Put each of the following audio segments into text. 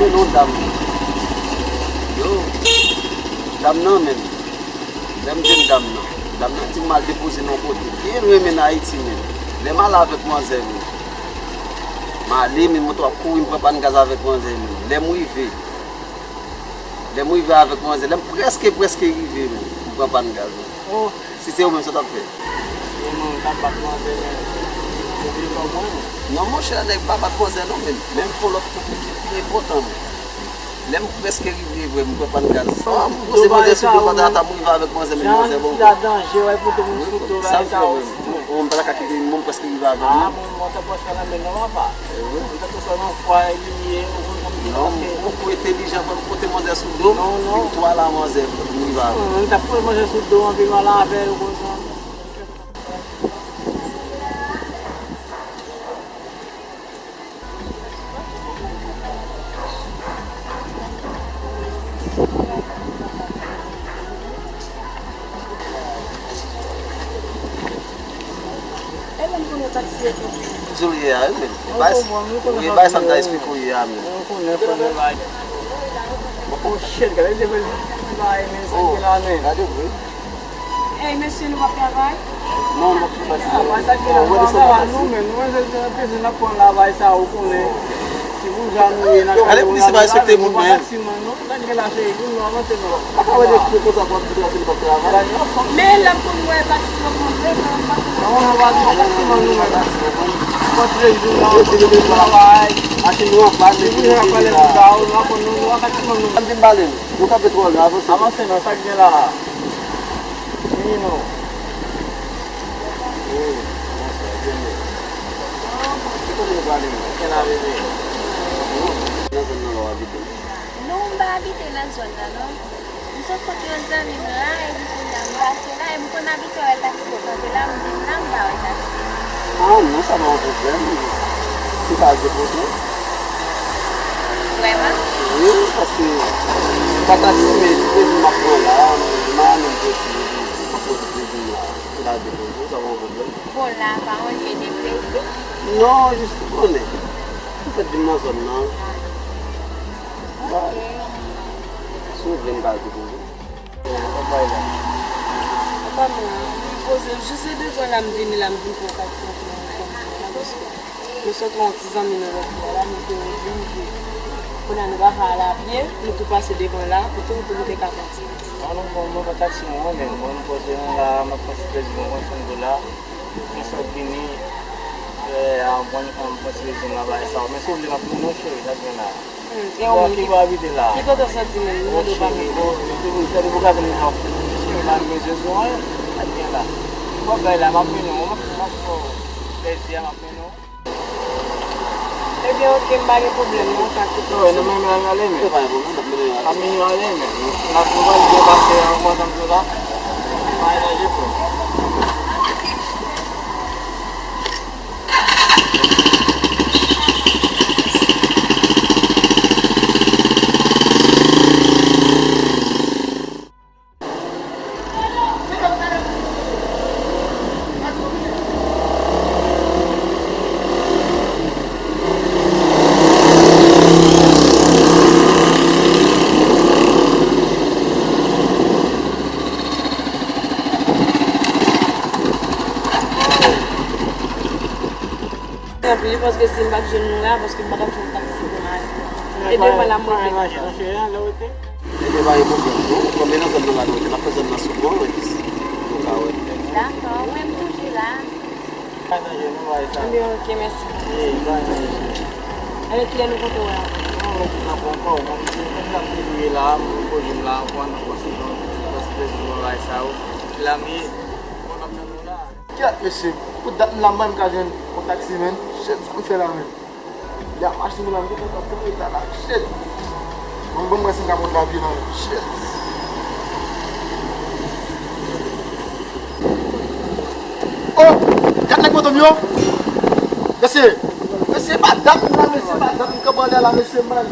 Mwen nou dam. Yo, dam nan men. Lem jen dam nan. Dam nan ti mal depose nan kote. Ki yon men na Haiti men. Lem al avek mwanze men. Ma li men moto ap kou yon prepan gaz avek mwanze men. Lem wive. Lem wive avek mwanze. Lem preske rive men. Prepan gaz men. Oh. Si se ou men sot ap fe. Mwen tapak mwanze men. Non, mon cher, les papas posent non, même pour l'autre qui est important. L'aime presque arrivé, je ne peux pas me gaz. C'est bon, je suis pas d'attendre avec moi, c'est bon. C'est bon. Danger, pour tout le monde. Ça fait, on ne peut pas quitter le monde parce qu'il va avec moi. Ah, mon tapas, ça n'a pas pas. On peut seulement croire lié. Non, on peut être intelligent pour porter manger sous le dos. Non. Toi, là, manger, on y va. On t'a pas manger sous le dos, on va là avec. Désolé, mais vai ça me expliquer où il y a. Oh shit, galera, ele vai mesmo. Ei, monsieur, não vai trabalhar? Não, não vai Ah, mas aqui não, mas eu penso na pão lá vai sair o cone. Se você já não ir na casa, allez, polícia vai respecter muito bem. Acaba de explicar coisa boa para você para trabalhar. Mais là, pour nous, elle va se rencontrer, não vai Aqui não faz nem não tem baleia. Nunca petróleo, não você. Avance não, sabe que lá. Menino. Não vai habitar na zona, não. Não só porque os amigos lá, eles não passam lá, eles não habitam o táxi, porque lá não vai o táxi. Ah, não, ça va un problème. C'est pas déposé. Vraiment? Oui, parce que pas taxi, mais tu peux me prendre là, mais non, je peux la déposer, ça va un problème. Bon, là, par contre, j'ai des blessés. Non, je suis honnête. Tu fais du mazon, non? Ok. Si vous voulez me déposer. Pas moi. Je sais de quoi la me venir, la me venir pour 400 francs. Nous sommes en 6 ans, là, nous devons on a nous va à la pied, nous pouvons passer devant là, pour tout nous pouvons faire partir. Non, non, pas taxi, moi, mais on pose là, ma possibilité de mon de là, nous sommes venus, à un point de possibilité de là-bas, et ça, mais si vous voulez, nous sommes là, et on va habiter là. Qui peut te sentir, nous devons pas. Vous allez vous garder une offre. Si on a besoin, elle vient là. Moi, ben là, ma peine, on va faire ma peine. Eh bien, ok, pas de problème, non, ça coûte. Non, non, mais allez, mais. C'est pas un problème, A mim, olha, na curva de bater a moda do lá, vai na jeito. Parce que c'est une bague jeune là, parce que je ne vais pas faire un taxi pour moi. Et devant la moitié. Combien de temps la noite? La personne n'a souvent D'accord, même toujours là. Ok, merci. Avec qui nous comptons là? Monsieur, pour dater la même quand j'ai un taxi, man, shit, ça me fait la même. Il y a acheté mon ami, il est là, shit. On va me laisser un peu de la vie, shit. Oh, quand les motos mieux, monsieur, pas date là, monsieur, pas date, comment aller là, monsieur, man.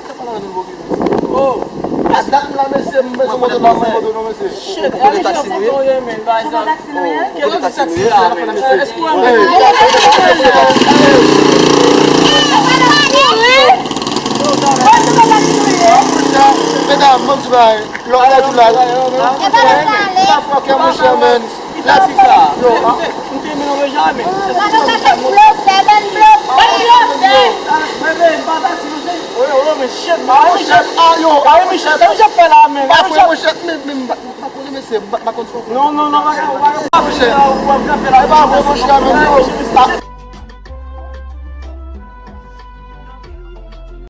C'est pas la même. Oh. Date là, monsieur, monsieur, moto là, monsieur. Shit, allez, taxi, mais va ça. Quel autre taxi là, est-ce qu'on a fly. Look at you like. Stop fucking with you, man. Let's see that. Yo, Non,